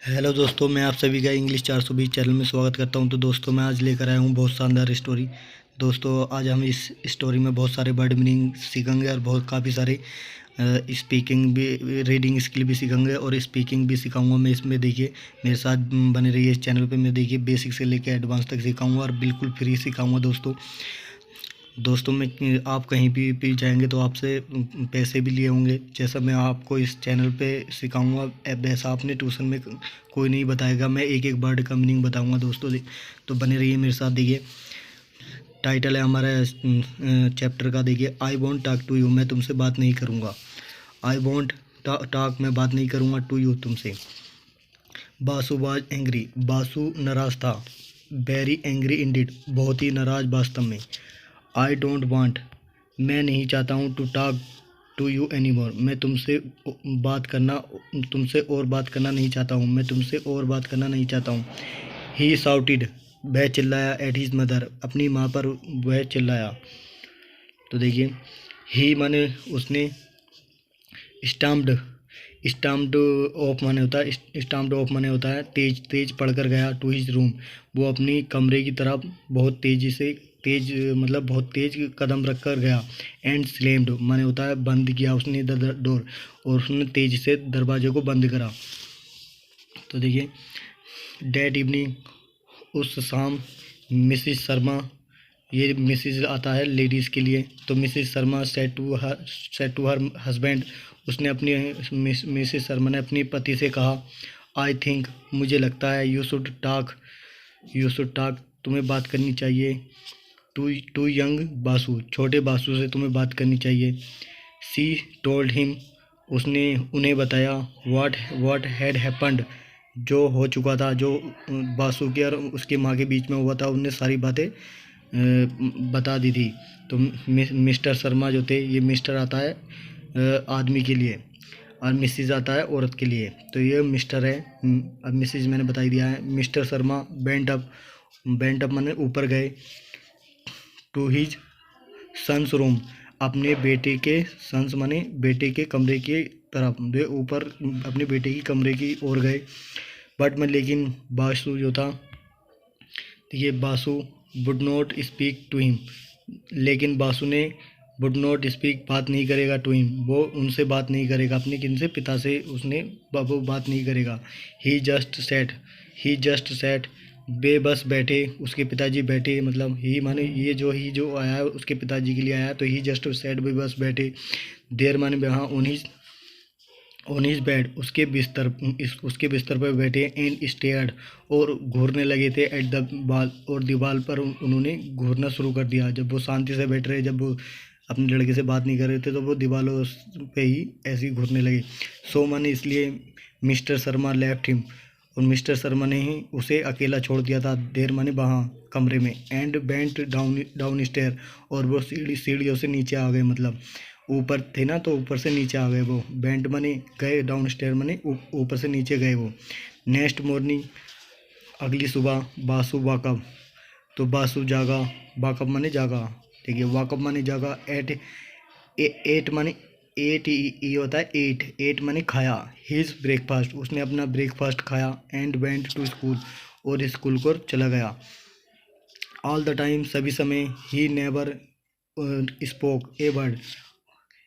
Hello दोस्तों, मैं आप सभी का इंग्लिश 420 चैनल में स्वागत करता हूं। तो दोस्तों, मैं आज लेकर आया हूं बहुत शानदार स्टोरी। दोस्तों, आज हम इस स्टोरी में बहुत सारे वर्ड मीनिंग सीखेंगे और बहुत काफ़ी सारे स्पीकिंग भी, रीडिंग स्किल भी सीखेंगे और स्पीकिंग भी सिखाऊंगा मैं इसमें। देखिए, मेरे साथ बने रहिए इस चैनल पे। मैं देखिए बेसिक से लेकर एडवांस तक सिखाऊंगा और बिल्कुल फ्री सिखाऊंगा दोस्तों मैं आप कहीं भी जाएंगे तो आपसे पैसे भी लिए होंगे। जैसा मैं आपको इस चैनल पे सिखाऊंगा वैसा आपने ट्यूशन में कोई नहीं बताएगा। मैं एक एक वर्ड का मीनिंग बताऊंगा दोस्तों। तो बने रहिए मेरे साथ। देखिए, टाइटल है हमारा चैप्टर का। देखिए, I want talk to you, मैं तुमसे बात नहीं करूँगा। आई वॉन्ट टॉक, मैं बात नहीं करूँगा, टू यू, तुमसे। बासु वाज एंग्री, बासु नाराज था। वेरी एंग्री इंडिड, बहुत ही नाराज वास्तव में। आई डोंट वांट, मैं नहीं चाहता हूँ, to talk to you any more, मैं तुमसे और बात करना नहीं चाहता हूँ, मैं तुमसे और बात करना नहीं चाहता हूँ। ही साउटेड, वह चिल्लाया। एट हिज मदर, अपनी माँ पर वह चिल्लाया। तो देखिए, ही माने उसने, स्टाम्प्ड, स्टाम्प्ड ऑफ माने होता है, स्टाम्प्ड ऑफ माने होता है तेज तेज पढ़कर गया। टू हिज रूम, वो अपनी कमरे की तरफ बहुत तेजी से, तेज मतलब बहुत तेज कदम रख कर गया। एंड स्लैम्ड माने होता है बंद किया उसने द डोर, और उसने तेजी से दरवाजे को बंद करा। तो देखिए, डेट इवनिंग, उस शाम, मिसिस शर्मा, ये मिसिस आता है लेडीज़ के लिए। तो Mrs Sharma said to her husband, उसने अपनी मिसिस शर्मा ने अपनी पति से कहा। आई थिंक, मुझे लगता है, यू शुड टॉक, तुम्हें बात करनी चाहिए। टू यंग बासु, छोटे बासु से तुम्हें बात करनी चाहिए। सी टोल्ड हिम, उसने उन्हें बताया। व्हाट हैड हैपन्ड, जो हो चुका था, जो बासु के और उसकी माँ के बीच में हुआ था, उनने सारी बातें बता दी थी। तो मिस्टर शर्मा जो थे, ये मिस्टर आता है आदमी के लिए और मिसिज आता है औरत के लिए। तो ये मिस्टर है, अब मिसिज मैंने बता ही दिया है। मिस्टर शर्मा बेंट अप माने ऊपर गए। टू हिज सन्स रूम, अपने बेटे के, सन्स माने बेटे के कमरे की तरफ, वे ऊपर अपने बेटे की कमरे की ओर गए। बट में लेकिन बासु जो था, ये Basu would not speak to him, लेकिन बासु ने वुड नॉट स्पीक, बात नहीं करेगा, टू हिम, वो उनसे बात नहीं करेगा, अपने किन से, पिता से उसने वो बात नहीं करेगा। ही जस्ट सेट, वे बस बैठे, उसके पिताजी बैठे, मतलब ही माने ये जो ही जो आया है उसके पिताजी के लिए आया। तो ही जस्ट सेट, वे बस बैठे। देर माने वहाँ, ऑन हिज बेड, उसके बिस्तर पर बैठे। एंड स्टेयर्ड, और घूरने लगे थे। एट द वॉल, और दीवार पर उन्होंने घूरना शुरू कर दिया। जब वो शांति से बैठ रहे, जब वो अपने लड़के से बात नहीं कर रहे थे, तो वो दीवारों पे ही ऐसे ही घूरने लगे। सो माने इसलिए मिस्टर शर्मा लेफ्ट हिम, और मिस्टर शर्मा ने ही उसे अकेला छोड़ दिया था। देर माने वहाँ कमरे में। एंड बेंट डाउन स्टेयर, और वो सीढ़ियों से नीचे आ गए, मतलब ऊपर थे ना, तो ऊपर से नीचे आ गए वो। बेंट माने गए, डाउन स्टेयर माने ऊपर से नीचे गए वो। नेक्स्ट मॉर्निंग, अगली सुबह, बासु वाकअप, तो बासु जागा। वाकअप माने जागा। देखिए, वाकअप माने जागा। एट माने एट, ये होता है एट, एट माने खाया। हिज ब्रेकफास्ट, उसने अपना ब्रेकफास्ट खाया। एंड वेंट टू स्कूल, और स्कूल को चला गया। ऑल द टाइम, सभी समय। He never spoke a word,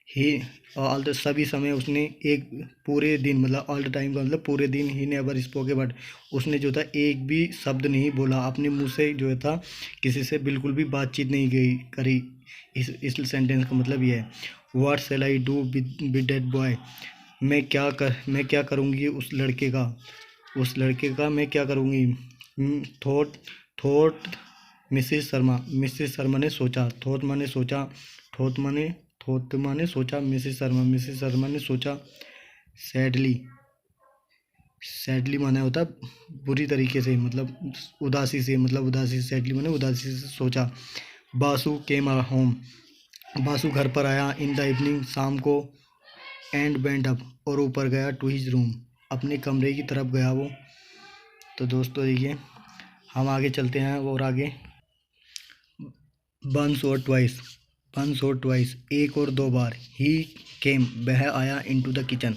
he all the, सभी समय, उसने एक पूरे दिन, मतलब ऑल द टाइम का मतलब पूरे दिन। He never spoke a word, उसने जो था एक भी शब्द नहीं बोला, अपने मुंह से जो था किसी से बिल्कुल भी बातचीत नहीं गई करी। इस सेंटेंस का मतलब ये है। What shell I do with that boy, मैं क्या करूँगी उस लड़के का मैं क्या करूँगी। थॉट मिसिस शर्मा ने सोचा। थॉट माने सोचा, थॉट माने सोचा। मिसिस शर्मा ने सोचा। सैडली, माने होता है बुरी तरीके से, मतलब उदासी से, सैडली माने उदासी से सोचा। बासु केम होम, बासु घर पर आया। इन द इवनिंग, शाम को। एंड वेंट अप, और ऊपर गया। टू हिज रूम, अपने कमरे की तरफ गया वो। तो दोस्तों देखिए, हम आगे चलते हैं और आगे। वंस और ट्वाइस, एक और दो बार। ही केम, वह आया। इनटू द किचन,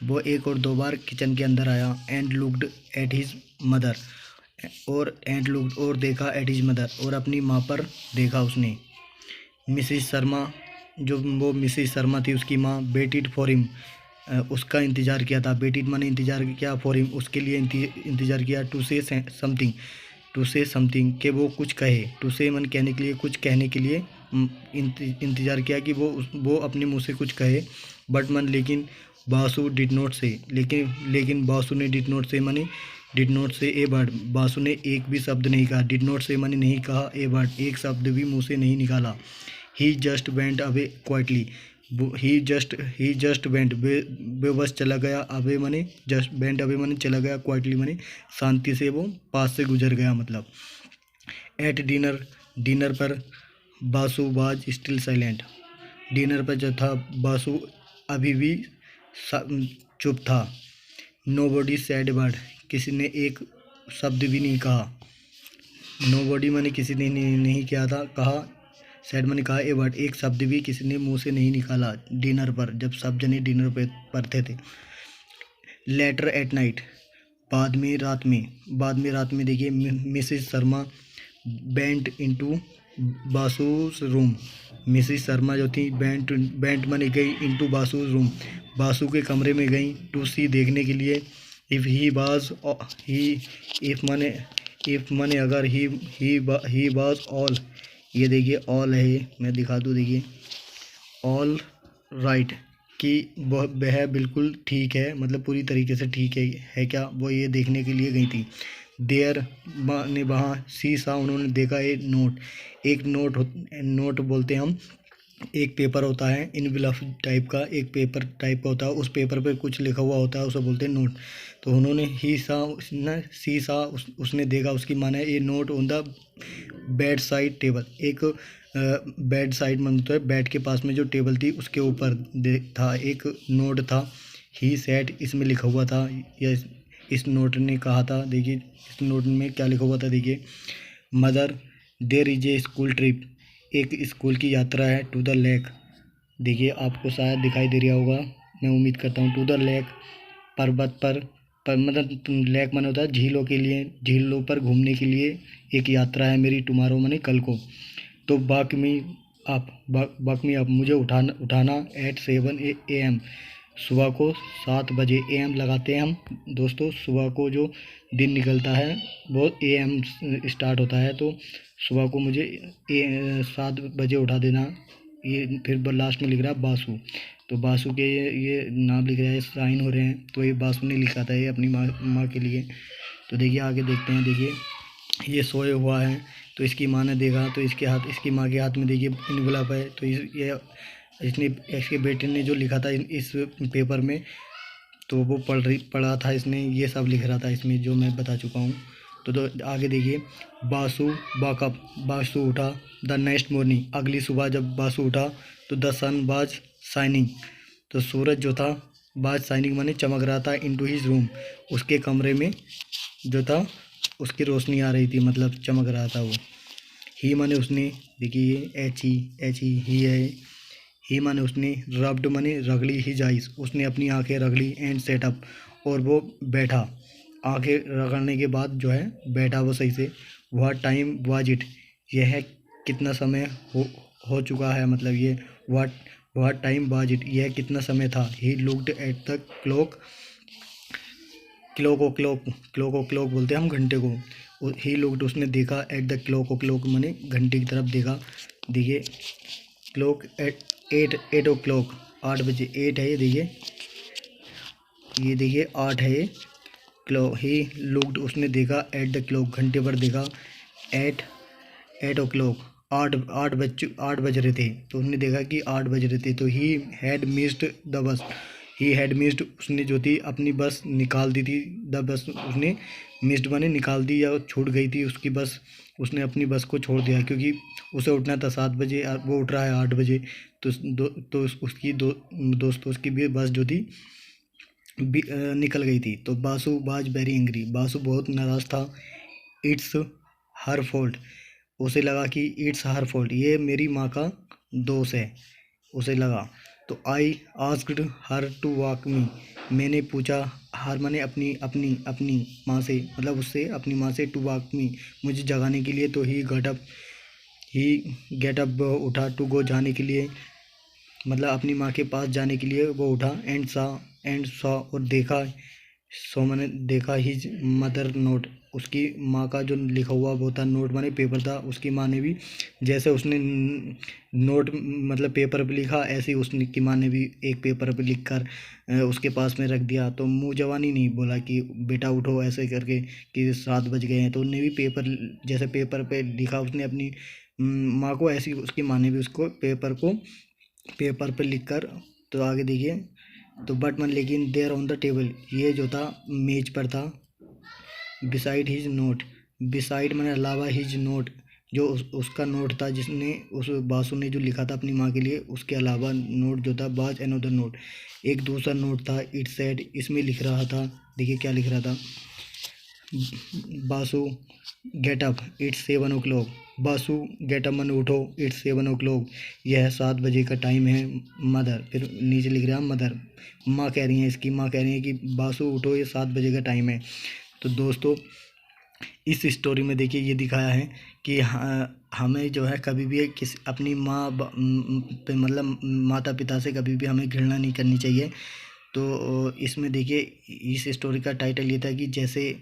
वो एक और दो बार किचन के अंदर आया and looked at his mother, और देखा एट हिज मदर, और अपनी माँ पर देखा उसने। मिसिस शर्मा, जो वो मिसिस शर्मा थी उसकी माँ, वेटिड फॉर हिम, उसका इंतज़ार किया था। वेटिड माने इंतज़ार किया, फॉर हिम उसके लिए इंतज़ार किया। टू से समथिंग, कि वो कुछ कहे। टू से मन कहने के लिए, कुछ कहने के लिए इंतज़ार किया कि वो अपने मुंह से कुछ कहे। बट मन लेकिन बासु डिड नॉट से, लेकिन बासु ने डिड नॉट से माने डिड नॉट से ए वर्ड, बासु ने एक भी शब्द नहीं कहा। डिड नॉट से माने नहीं कहा, ए वर्ड एक शब्द भी मुंह से नहीं निकाला। ही जस्ट वेंट अवे क्वाइटली, ही जस्ट वेंट, वे बस चला गया। अवे माने जस्ट, वेंट अवे माने चला गया, क्वाइटली माने शांति से वो पास से गुजर गया मतलब। एट डिनर, डिनर पर Basu was still silent, dinner पर जो था बासु अभी भी चुप था। नो बॉडी सैड वर्ड, किसी ने एक शब्द भी नहीं कहा। नो बॉडी माने किसी ने नहीं किया था कहा, सैड मैंने कहा ए वर्ड एक शब्द भी किसी ने मुंह से नहीं निकाला डिनर पर, जब सब जने डिनर पर थे। लेटर एट नाइट, बाद में रात में देखिए मिसेस शर्मा बेंट इनटू बासूस रूम, मिसेस शर्मा जो थी बेंट माने गई इनटू बासूस रूम, बासु के कमरे में गई। टू सी देखने के लिए। इफ़ ही बाज ही, इफ़ माने अगर ही बाज ऑल, ये देखिए ऑल है, ये मैं दिखा दूँ देखिए ऑल राइट, कि वह बिल्कुल ठीक है, मतलब पूरी तरीके से ठीक है क्या, वो ये देखने के लिए गई थी। देयर ने वहाँ, सी सा उन्होंने देखा एक नोट, नोट बोलते हैं हम, एक पेपर होता है इनविलप टाइप का, एक पेपर टाइप का होता है, उस पेपर पे कुछ लिखा हुआ होता है, उसे बोलते हैं नोट। तो उन्होंने सी सा उसने देखा, उसकी माने ये note on the bed side table, एक बेड साइड में मतलब बेड के पास में जो टेबल थी उसके ऊपर था एक नोट था। ही सेट, इसमें लिखा हुआ था, या इस नोट ने कहा था, देखिए इस नोट में क्या लिखा हुआ था देखिए। Mother there is a school trip, एक स्कूल की यात्रा है। टू द लेक, देखिए आपको शायद दिखाई दे रहा होगा, मैं उम्मीद करता हूँ। टू द लेक, पर्वत पर मतलब लेक माने होता है झीलों के लिए, झीलों पर घूमने के लिए एक यात्रा है मेरी, टुमारो माने कल को। तो बाक मी अप, मुझे उठाना एट 7 AM, सुबह को 7 बजे। AM लगाते हैं हम दोस्तों, सुबह को जो दिन निकलता है वो AM स्टार्ट होता है, तो सुबह को मुझे 7 बजे उठा देना। ये फिर लास्ट में लिख रहा है बासु, तो बासु के ये नाम लिख रहा है, साइन हो रहे हैं, तो ये बासु ने लिखा था ये अपनी माँ के लिए। तो देखिए आगे देखते हैं, देखिए ये सोए हुआ है, तो इसकी माँ ने देखा, तो इसकी माँ के हाथ में देखिए इनवलप है, तो इसके बेटे ने जो लिखा था इस पेपर में, तो वो पढ़ा था इसने, ये सब लिख रहा था इसमें जो मैं बता चुका हूँ। तो आगे देखिए, बासु उठा। द नेक्स्ट मॉर्निंग, अगली सुबह जब बासु उठा तो द सन वाज शाइनिंग, तो सूरज जो था वाज शाइनिंग माने चमक रहा था। इनटू हिज रूम, उसके कमरे में जो था उसकी रोशनी आ रही थी, मतलब चमक रहा था वो। ही माने उसने, देखिए ही है। ही माने उसने, रब्ड माने रगड़ी, हिज आइज उसने अपनी आंखें रगड़ी, एंड सेटअप और वो बैठा, आंखें रगड़ने के बाद जो है बैठा वो सही से। वह टाइम वाज इट, यह कितना समय हो चुका है, मतलब ये वह टाइम वाज इट, यह कितना समय था। He looked at the clock, clock बोलते हैं हम घंटे को। ही लुक्ड उसने देखा, एट द क्लॉक माने घंटे की तरफ देखा। देखिए क्लॉक एट 8 o'clock, 8 बजे, 8 है ये देखिए 8 है ये क्लॉक। ही लुक्ड उसने देखा, एट द क्लॉक घंटे पर देखा। एट 8 o'clock, 8 बज रहे थे, तो उसने देखा कि 8 बज रहे थे। तो he had missed the bus, he had missed उसने जो थी अपनी बस निकाल दी थी। द बस उसने मिस्ड माने निकाल दी या छूट गई थी उसकी बस, उसने अपनी बस को छोड़ दिया, क्योंकि उसे उठना था 7 बजे, वो उठ रहा है 8 बजे। तो उसकी दोस्तों की भी बस जो थी निकल गई थी। तो Basu was very angry, Basu बहुत नाराज़ था। इट्स हर फॉल्ट, उसे लगा कि इट्स हर फॉल्ट, ये मेरी माँ का दोष है, उसे लगा। तो आई आस्क्ड हर टू वाक मी, मैंने पूछा हर माने अपनी अपनी अपनी माँ से, मतलब उससे अपनी माँ से, टू वाक मी, मुझे जगाने के लिए। तो ही गेट अप, उठा, टू गो, जाने के लिए, मतलब अपनी माँ के पास जाने के लिए वो उठा। एंड सॉ, और देखा, सो मैंने देखा, हिज मदर नोट, उसकी माँ का जो लिखा हुआ वो था, नोट माने पेपर था। उसकी माँ ने भी जैसे उसने नोट मतलब पेपर पे लिखा, ऐसे ही उसने की माँ ने भी एक पेपर पे लिख कर उसके पास में रख दिया। तो मुँह जवानी नहीं बोला कि बेटा उठो ऐसे करके कि 7 बज गए हैं, तो उन्हें भी पेपर, जैसे पेपर पे लिखा उसने अपनी माँ को, ऐसी उसकी माँ ने भी उसको पेपर पे लिख कर। तो आगे देखिए, तो बट मन, लेकिन देयर ऑन द टेबल, ये जो था मेज पर था। बिसाइड हिज नोट, बिसाइड मैंने अलावा, हिज नोट, जो उसका नोट था, जिसने उस बासु ने जो लिखा था अपनी माँ के लिए, उसके अलावा नोट जो था, बाज अनदर नोट, एक दूसरा नोट था। इट सेड, इसमें लिख रहा था, देखिए क्या लिख रहा था, Basu get up, it's 7 o'clock, Basu get up मन उठो, इट्स 7 o'clock, यह 7 बजे का टाइम है। मदर, फिर नीचे लिख रहा है मदर, माँ कह रही हैं, इसकी माँ कह रही है कि बासु उठो, ये 7 बजे का टाइम है। तो दोस्तों इस स्टोरी में देखिए ये दिखाया है कि हमें जो है कभी भी अपनी माँ पे, मतलब माता पिता से कभी भी हमें घृणा नहीं करनी चाहिए। तो इसमें देखिए इस स्टोरी का टाइटल ये था कि जैसे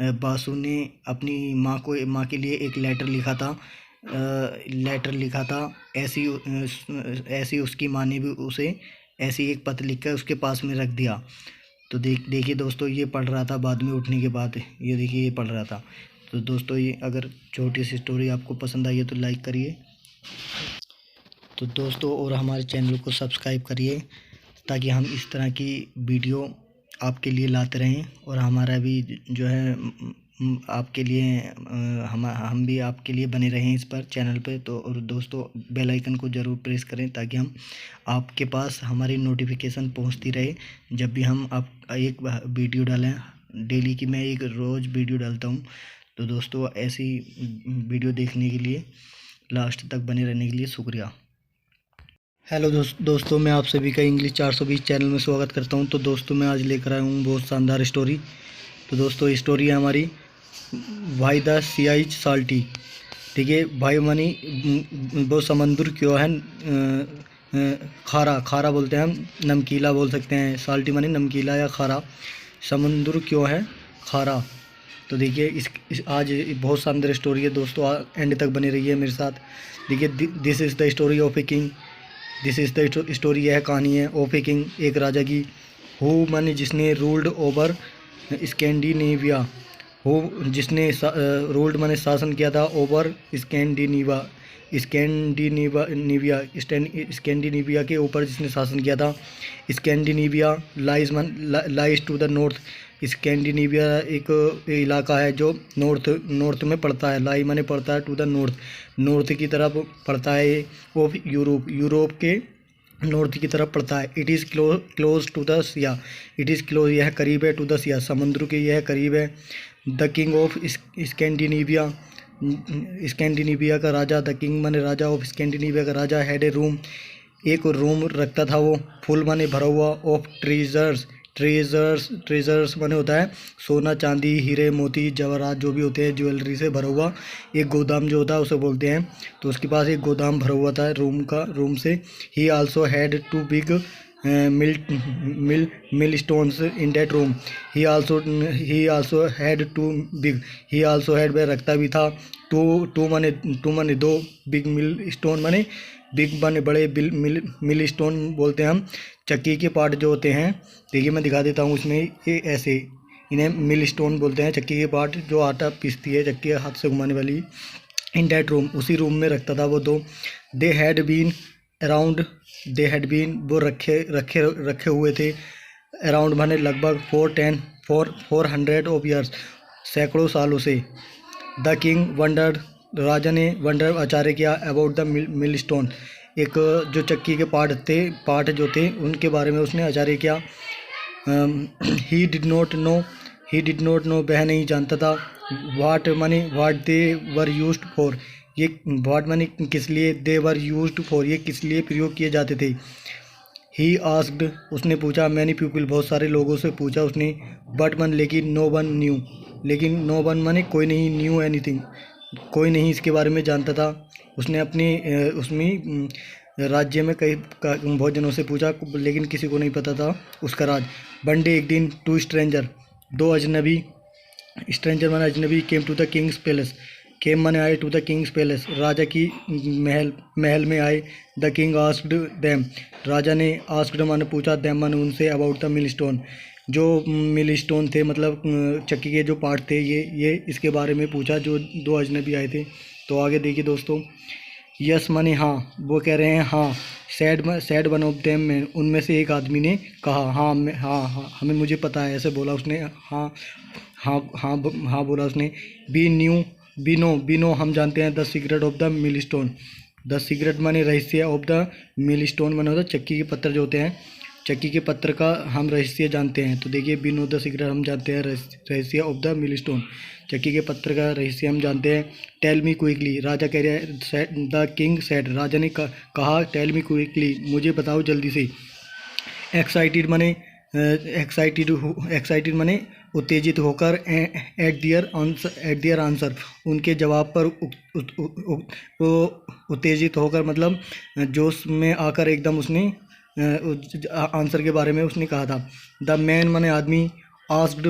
बासु ने अपनी माँ के लिए एक लेटर लिखा था, ऐसी उसकी माँ ने भी उसे ऐसी एक पत्र लिखकर उसके पास में रख दिया। तो देखिए दोस्तों, ये पढ़ रहा था बाद में उठने के बाद, ये देखिए ये पढ़ रहा था। तो दोस्तों ये अगर छोटी सी स्टोरी आपको पसंद आई है तो लाइक करिए, तो दोस्तों और हमारे चैनल को सब्सक्राइब करिए, ताकि हम इस तरह की वीडियो आपके लिए लाते रहें, और हमारा भी जो है आपके लिए हम भी आपके लिए बने रहें इस पर चैनल पे। तो और दोस्तों बेल आइकन को ज़रूर प्रेस करें, ताकि हम आपके पास हमारी नोटिफिकेशन पहुंचती रहे जब भी हम आप एक वीडियो डालें। डेली की मैं एक रोज़ वीडियो डालता हूं। तो दोस्तों ऐसी वीडियो देखने के लिए, लास्ट तक बने रहने के लिए शुक्रिया। हेलो दोस्तों, मैं आप सभी का इंग्लिश 420 चैनल में स्वागत करता हूं। तो दोस्तों मैं आज लेकर आया हूं बहुत शानदार स्टोरी। तो दोस्तों स्टोरी है हमारी, why the sea is salty. देखिए भाई मनी, वो समंदर क्यों है खारा बोलते हैं हम, नमकीला बोल सकते हैं, साल्टी मनी नमकीला या खारा, समंदर क्यों है खारा। तो देखिए इस आज बहुत शानदार स्टोरी है दोस्तों, एंड तक बने रहिए मेरे साथ। देखिए this is the story of a king, this is the story, यह कहानी है ऑफ ए किंग, एक राजा की, हु माने जिसने रूल्ड ओवर स्कैंडिनेविया, हो जिसने रूल्ड माने शासन किया था, ओवर स्कैंडिनेविया के ऊपर जिसने शासन किया था। Scandinavia lies to the north, Scandinavia एक इलाका है जो नॉर्थ में पड़ता है। लाई माने पड़ता है, टू द नॉर्थ की तरफ पड़ता है। ऑफ यूरोप के नॉर्थ की तरफ पड़ता है। It is close to the sea, it is close, यह करीब है, टू द सिया, समुद्र के यह करीब है। The king of Scandinavia, Scandinavia का राजा, द किंग माने राजा, ऑफ स्कैंडिनेविया का राजा, हैड ए रूम, एक रूम रखता था वो, फुल माने भरा हुआ, ऑफ ट्रेजर्स माने होता है सोना चांदी हीरे मोती जवाहरात जो भी होते हैं, ज्वेलरी से भरा हुआ एक गोदाम जो होता है उसे बोलते हैं। तो उसके पास एक गोदाम भरा हुआ था रूम से। He also had two big millstones in that room, he also had two big, he also had में रखता भी था, टू माने दो, बिग मिल स्टोन माने बिग माने बड़े, मिल स्टोन बोलते हैं हम चक्की के पार्ट जो होते हैं। देखिए मैं दिखा देता हूँ इसमें, ये ऐसे इन्हें मिल स्टोन बोलते हैं, चक्की के पार्ट जो आटा पीसती है, चक्की हाथ से घुमाने वाली। इन डैट रूम, उसी रूम में रखता था वो दो। दे हैड बीन वो रखे हुए थे। अराउंड माने लगभग 400 ऑफ ईयर्स, सैकड़ों सालों से। द किंग वंडर्ड, राजा ने वंडर आचार्य किया, अबाउट द मिल स्टोन, एक जो चक्की के पार्ट जो थे उनके बारे में उसने आचार्य किया। ही डिड नॉट नो, वह नहीं जानता था। वाट दे वर यूज्ड फॉर, ये वाट माने किस लिए, दे वर यूज्ड फॉर, ये किस लिए प्रयोग किए जाते थे। ही आस्क्ड, उसने पूछा, मैनी पीपल, बहुत सारे लोगों से पूछा उसने, बट वन, लेकिन नो वन न्यू, लेकिन नो वन माने कोई नहीं, न्यू एनीथिंग, कोई नहीं इसके बारे में जानता था। उसने अपनी उसमें राज्य में कई बहुत जनों से पूछा, लेकिन किसी को नहीं पता था उसका राज। वन डे, एक दिन, टू स्ट्रेंजर, दो अजनबी, स्ट्रेंजर माने अजनबी, came to the king's palace, came माने आए, टू द किंग्स पैलेस, राजा की महल में आए। द किंग आस्क्ड देम, राजा ने आस्क्ड माने पूछा, देम माने उनसे, अबाउट द मिल स्टोन, जो मिल स्टोन थे मतलब चक्की के जो पार्ट थे, ये इसके बारे में पूछा, जो दो अजनबी आए थे। तो आगे देखिए दोस्तों, यस माने हाँ, वो कह रहे हैं हाँ। सैड वन ऑफ देम में, उनमें से एक आदमी ने कहा, हाँ हाँ हमें मुझे पता है, ऐसे बोला उसने, हाँ हाँ हाँ हाँ बोला उसने। बी नो, हम जानते हैं, the secret of the mill stone, the secret माने रहस्य, ऑफ द मिल स्टोन माने होता है चक्की के पत्थर जो होते हैं, चक्की के पत्थर का हम रहस्य जानते हैं। तो देखिए, बी नो द सीक्रेट, हम जानते हैं रहस्य ऑफ द मिल स्टोन, चक्की के पत्थर का रहस्य हम जानते हैं। टेल मी क्विकली, राजा कह रहा है, द किंग सेड, राजा ने कहा, टेल मी क्विकली, मुझे बताओ जल्दी से। एक्साइटेड माने उत्तेजित होकर, एट दियर आंसर, उनके जवाब पर उत्तेजित होकर, मतलब जोश में आकर एकदम उसने आंसर के बारे में उसने कहा था। द मैन माने आदमी, आस्क्ड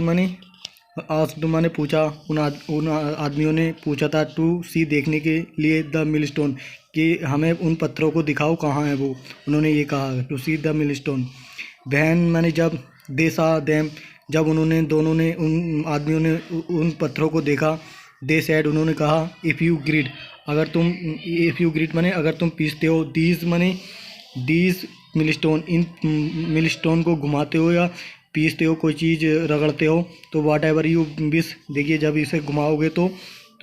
माने पूछा, उन आदमियों ने पूछा था, टू सी, देखने के लिए, द मिल स्टोन, कि हमें उन पत्थरों को दिखाओ कहाँ है वो, उन्होंने ये कहा, to see the millstone. बहन माने जब, दे सा देम, जब दोनों ने उन आदमियों ने उन पत्थरों को देखा, दे सैड, उन्होंने कहा, इफ़ यू ग्रिड माने अगर तुम पीसते हो, दीज माने these mill stone, in mill stone को घुमाते हो या पीसते हो, कोई चीज़ रगड़ते हो, तो वाट एवर यू विश, देखिए जब इसे घुमाओगे तो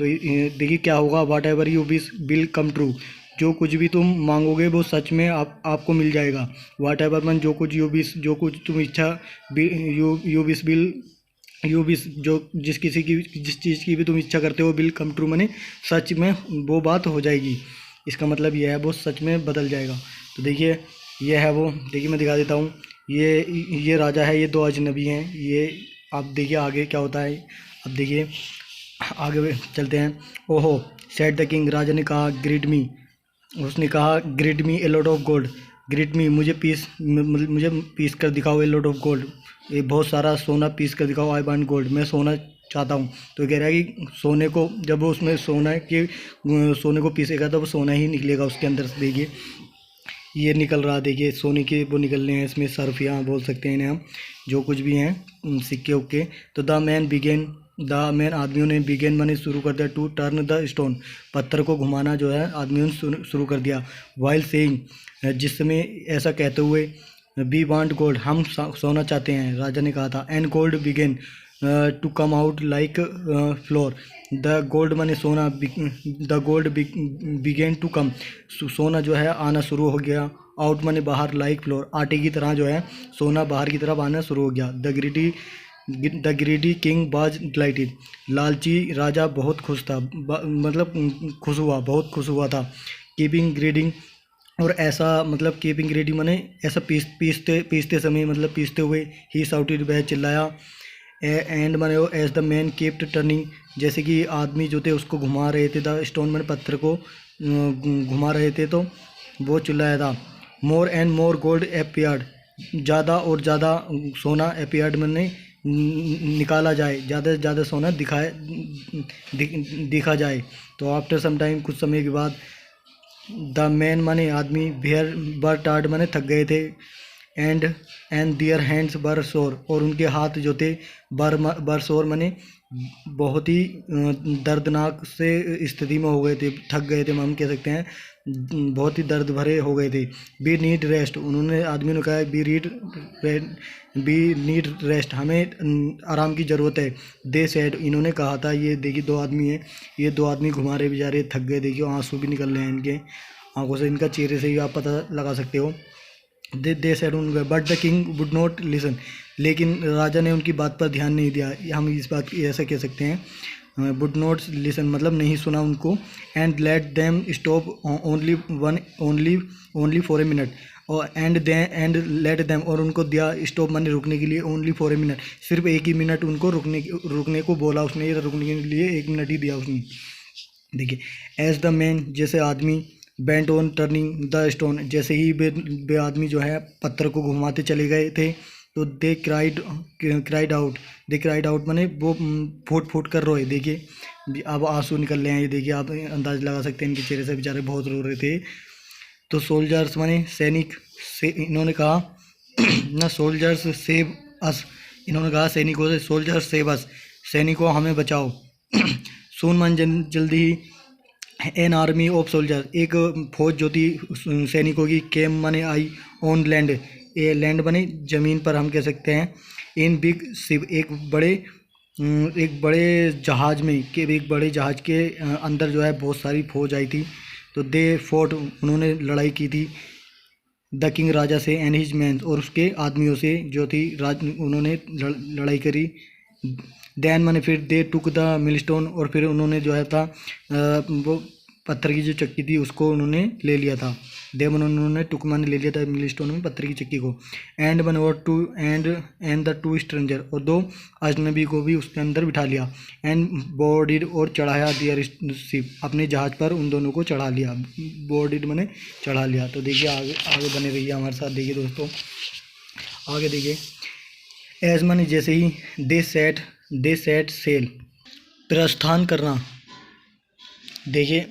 देखिए क्या होगा, whatever you wish will come true, जो कुछ भी तुम मांगोगे वो सच में आपको मिल जाएगा। वाट एवर मन, जो कुछ यू विश, जो कुछ तुम इच्छा, यू विश, जो जिस चीज़ की भी तुम इच्छा करते हो, विल कम ट्रू माने सच में वो बात हो जाएगी। इसका मतलब यह है वो सच में बदल जाएगा। तो देखिए ये है वो, देखिए मैं दिखा देता हूँ, ये राजा है, ये दो अजनबी हैं, ये आप देखिए आगे क्या होता है। अब देखिए आगे चलते हैं। ओहो, सेड द किंग, राजा ने कहा, ग्रिड मी, उसने कहा, grid me a lot of gold, grid me, मुझे पीस कर दिखाओ, ए लॉट ऑफ गोल्ड, ये बहुत सारा सोना पीस कर दिखाओ, आई वांट गोल्ड, मैं सोना चाहता हूँ। तो कह रहा है कि सोने को, जब वो उसमें सोने को पीसेगा तो वो सोना ही निकलेगा उसके अंदर से। देखिए ये निकल रहा, देखिए सोने के वो निकलने हैं इसमें, सर्फ यहाँ बोल सकते हैं इन्हें हम, जो कुछ भी हैं सिक्के उक्के। तो द मैन आदमियों ने, बिगेन माने शुरू कर दिया, टू टर्न द स्टोन, पत्थर को घुमाना जो है आदमियों ने शुरू कर दिया। वाइल सेइंग, जिसमें ऐसा कहते हुए, वी वांट गोल्ड, हम सोना चाहते हैं, राजा ने कहा था। And gold began to come out like flour, the gold माने सोना, the gold began to come, सोना जो है आना शुरू हो गया, आउट माने बाहर, लाइक फ्लोर, आटे की तरह जो है सोना बाहर की तरफ आना शुरू हो गया। The greedy king was dilated, लालची राजा बहुत खुश था, मतलब बहुत खुश हुआ था। कीपिंग ग्रीडिंग, और ऐसा मतलब कीपिंग ग्रीडी माने ऐसा पीसते समय, मतलब पीसते हुए, ही साउटेड, वह चिल्लाया। एंड माने as the man kept turning, जैसे कि आदमी जो थे उसको घुमा रहे थे, द स्टोन मैन, पत्थर को घुमा रहे थे, तो वो चिल्लाया था। More and more gold appeared, ज़्यादा और ज़्यादा सोना, एपियर्ड मैंने निकाला जाए, ज़्यादा से ज़्यादा सोना दिखा जाए। तो आफ्टर सम टाइम, कुछ समय के बाद, द मैन माने आदमी, बर टार्ड माने थक गए थे, एंड दियर हैंड्स बर सोर, और उनके हाथ जो थे बर सोर माने बहुत ही दर्दनाक से स्थिति में हो गए थे, थक गए थे, हम कह सकते हैं बहुत ही दर्द भरे हो गए थे। बी नीड रेस्ट, उन्होंने आदमी ने कहा, बी नीड रेस्ट, हमें आराम की ज़रूरत है। दे सेड, इन्होंने कहा था, ये देखिए दो आदमी हैं, ये दो आदमी घुमा रहे बेचारे, थक गए, देखिए आंसू भी निकल रहे हैं इनके आंखों से, इनका चेहरे से ही आप पता लगा सकते हो। They said, but the king would not listen, लेकिन राजा ने उनकी बात पर ध्यान नहीं दिया, हम इस बात की ऐसा कह सकते हैं, वुड नॉट लिसन मतलब नहीं सुना उनको। And let them stop only for a minute, और एंड लेट देम, और उनको दिया स्टॉप माने रुकने के लिए, ओनली फॉर ए मिनट, सिर्फ 1 ही मिनट उनको रुकने को बोला उसने, रुकने के लिए 1 मिनट ही दिया उसने। देखिए, एज द मैन, जैसे आदमी, bent on turning the stone, जैसे ही वे आदमी जो है पत्थर को घुमाते चले गए थे, तो दे क्राइड आउट माने वो फूट फूट कर रोए। देखिए अब आंसू निकल रहे हैं, ये देखिए आप अंदाज लगा सकते हैं इनके चेहरे से, बेचारे बहुत रो रहे थे। तो सोल्जर्स माने सैनिक से इन्होंने कहा ना, सोल्जर्स सेव अस, इन्होंने कहा सैनिकों से, सोल्जर्स सेव अस, सैनिकों हमें बचाओ। सून मन जल्दी ही एन आर्मी ऑफ सोल्जर, एक फौज जो थी सैनिकों की, केम माने आई, ऑन लैंड, ये लैंड बने ज़मीन पर हम कह सकते हैं, इन बिग शिप, एक बड़े जहाज में, कि एक बड़े जहाज के अंदर जो है बहुत सारी फौज आई थी। तो दे फोर्ट, उन्होंने लड़ाई की थी, द किंग, राजा से, एंड हिज मैन, और उसके आदमियों से जो थी उन्होंने लड़ाई करी। देन माने फिर दे टुक द मिलस्टोन, और फिर उन्होंने जो है था वो पत्थर की जो चक्की थी उसको उन्होंने ले लिया था। दे उन्होंने टुक माने ले लिया था मिलस्टोन में पत्थर की चक्की को। एंड वन और two and the two stranger, और 2 अजनबी को भी उसके अंदर बिठा लिया। एंड बोर्डिड, और चढ़ाया दियर शिप, अपने जहाज पर उन दोनों को चढ़ा लिया। बोर्डिड माने चढ़ा लिया। तो देखिए आगे बने रहिए हमारे साथ। देखिए दोस्तों आगे देखिए, एज माने जैसे ही, दे सेट सेल, प्रस्थान करना। देखिए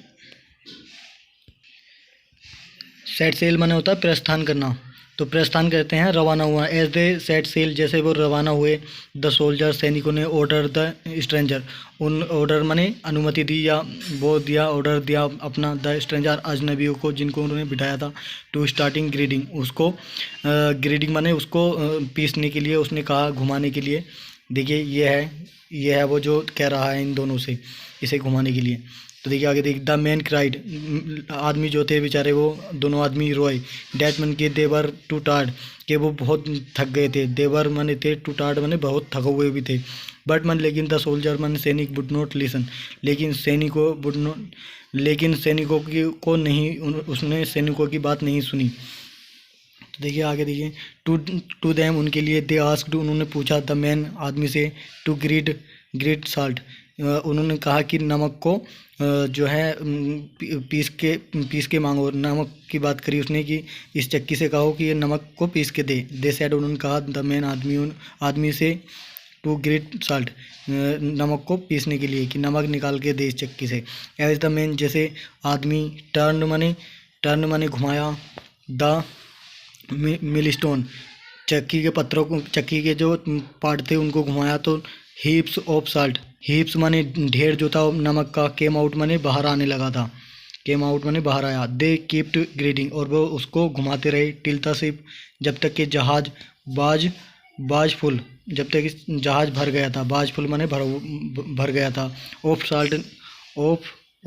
सेट सेल माने होता है प्रस्थान करना, तो प्रस्थान करते हैं, रवाना हुआ। एज दे सेट सेल, जैसे वो रवाना हुए, द सोल्जर, सैनिकों ने, ऑर्डर द स्ट्रेंजर, उन ऑर्डर माने अनुमति दी या वो दिया, ऑर्डर दिया अपना, द स्ट्रेंजर, अजनबियों को जिनको उन्होंने बिठाया था, टू स्टार्टिंग ग्रीडिंग, उसको ग्रीडिंग माने उसको पीसने के लिए, उसने कहा घुमाने के लिए। देखिए ये है वो जो कह रहा है इन दोनों से इसे घुमाने के लिए। तो देखिए आगे द मैन क्राइड, आदमी जो थे बेचारे वो दोनों आदमी रोए। डैट मन के देवर टू टार्ड, के वो बहुत थक गए थे। देवर माने थे, टू टार्ड माने बहुत थके हुए भी थे। बट मन लेकिन द सोल्जर मन सैनिक वुड नॉट लिसन, लेकिन सैनिकों को नहीं, उसने सैनिकों की बात नहीं सुनी। तो देखिए आगे देखिए, टू देम, उनके लिए, दे आस्क्ड, उन्होंने पूछा, द मैन, आदमी से, टू ग्रीट साल्ट, उन्होंने कहा कि नमक को जो है पीस के मांगो। नमक की बात करी उसने कि इस चक्की से कहो कि ये नमक को पीस के दे सेड, उन्होंने कहा, द मैन, आदमी से, टू ग्रेट साल्ट, नमक को पीसने के लिए, कि नमक निकाल के दे इस चक्की से। एज द मैन, जैसे आदमी, टर्न माने घुमाया, द मिलस्टोन, चक्की के पत्थरों को, चक्की के जो पार्ट थे उनको घुमाया, तो हीप्स ऑफ साल्ट, हीप्स माने ढेर जो था नमक का, केम आउट माने बाहर आने लगा था, केम आउट माने बाहर आया। दे कीप्ड ग्रीडिंग, और वो उसको घुमाते रहे, टिल द शिप, जब तक कि जहाज बाज फुल, जब तक कि जहाज भर गया था। बाज फुल माने भर गया था।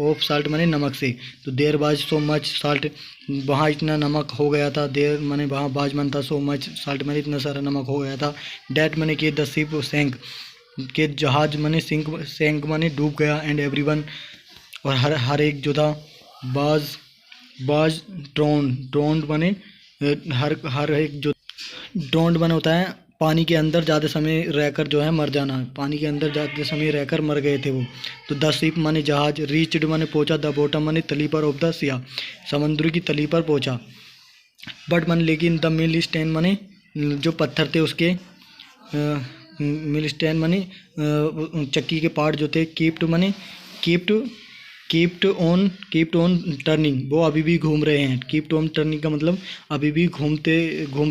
ऑफ साल्ट माने नमक से, तो देर बाज सो मच साल्ट, वहाँ इतना नमक हो गया था। देर माने वहाँ, बाज मन था, सो मच साल्ट माने इतना सारा नमक हो गया था। डैट माने कि द शिप सैंक, के जहाज माने सैंक माने डूब गया। एंड एवरीवन, और हर एक जो था, बाज ड्रोन्ड माने हर एक जो, ड्रोन्ड माने होता है पानी के अंदर ज़्यादा समय रहकर जो है मर जाना, पानी के अंदर ज़्यादा समय रहकर मर गए थे वो। तो द शिप माने जहाज, रीच्ड माने पहुंचा, द बॉटम माने तली पर, ऑफ द सिया, समुद्र की तली पर पहुंचा। बट माने लेकिन, द मिल स्टैंड माने जो पत्थर थे उसके, मिल स्टैंड माने चक्की के पार्ट जो थे, कीप्ड ऑन टर्निंग, वो अभी भी घूम रहे हैं। कीप्ड ऑन टर्निंग का मतलब अभी भी घूम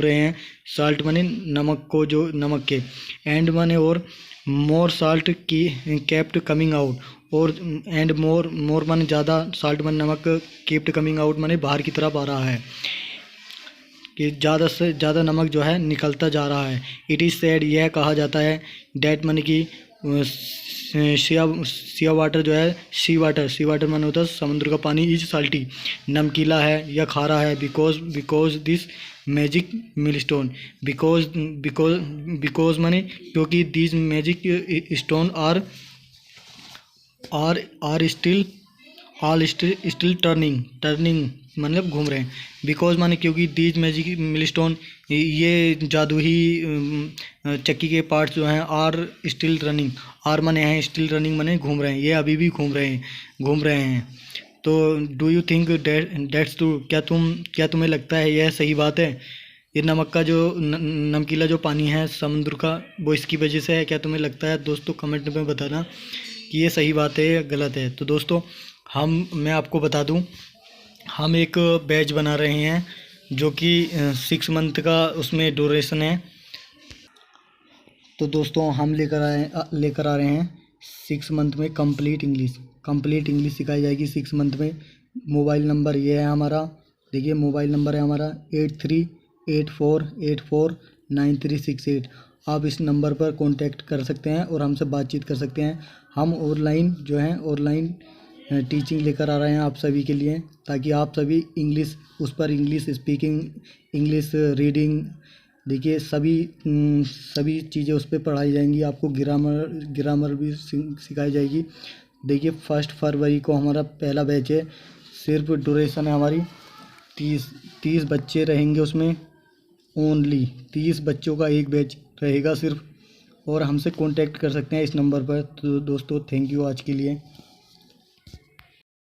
रहे हैं। साल्ट माने नमक को, जो नमक के, एंड माने और, मोर साल्ट की केप्ट कमिंग आउट, और एंड मोर माने ज़्यादा, साल्ट माने नमक, केप्ट कमिंग आउट माने बाहर की तरफ आ रहा है, कि ज़्यादा से ज़्यादा नमक जो है निकलता जा रहा है। इट इज़ सेड, यह कहा जाता है, डैट माने कि सिया वाटर जो है, सी वाटर माने होता है समुद्र का पानी, इज साल्टी, नमकीला है या खारा है। Because this magic millstone, because माने क्योंकि this magic stone are still turning मतलब घूम रहे हैं। बिकॉज माने क्योंकि दीज मैजिक मिलस्टोन, ये जादुई चक्की के पार्ट्स जो हैं आर स्टिल रनिंग, आर माने हैं स्टिल रनिंग माने घूम रहे हैं, ये अभी भी घूम रहे हैं। तो do you think that's true, क्या तुम्हें लगता है यह सही बात है? ये नमक का जो नमकीला जो पानी है समुद्र का, वो इसकी वजह से है, क्या तुम्हें लगता है? दोस्तों कमेंट में बताना कि ये सही बात है या गलत है। तो दोस्तों मैं आपको बता दूं, हम एक बैच बना रहे हैं जो कि 6 मंथ का उसमें ड्यूरेशन है। तो दोस्तों हम लेकर आ रहे हैं 6 मंथ में कंप्लीट इंग्लिश सिखाई जाएगी 6 मंथ में। मोबाइल नंबर ये है हमारा, देखिए मोबाइल नंबर है हमारा 8384849368। आप इस नंबर पर कांटेक्ट कर सकते हैं और हमसे बातचीत कर सकते हैं। हम ऑनलाइन टीचिंग लेकर आ रहे हैं आप सभी के लिए, ताकि आप सभी इंग्लिश स्पीकिंग, इंग्लिश रीडिंग, देखिए सभी चीज़ें उस पर पढ़ाई जाएंगी। आपको ग्रामर भी सिखाई जाएगी। देखिए 1 फरवरी को हमारा पहला बैच है। सिर्फ ड्यूरेशन है हमारी 30 बच्चे रहेंगे उसमें, ओनली 30 बच्चों का एक बैच रहेगा सिर्फ। और हमसे कांटेक्ट कर सकते हैं इस नंबर पर। तो दोस्तों थैंक यू आज के लिए।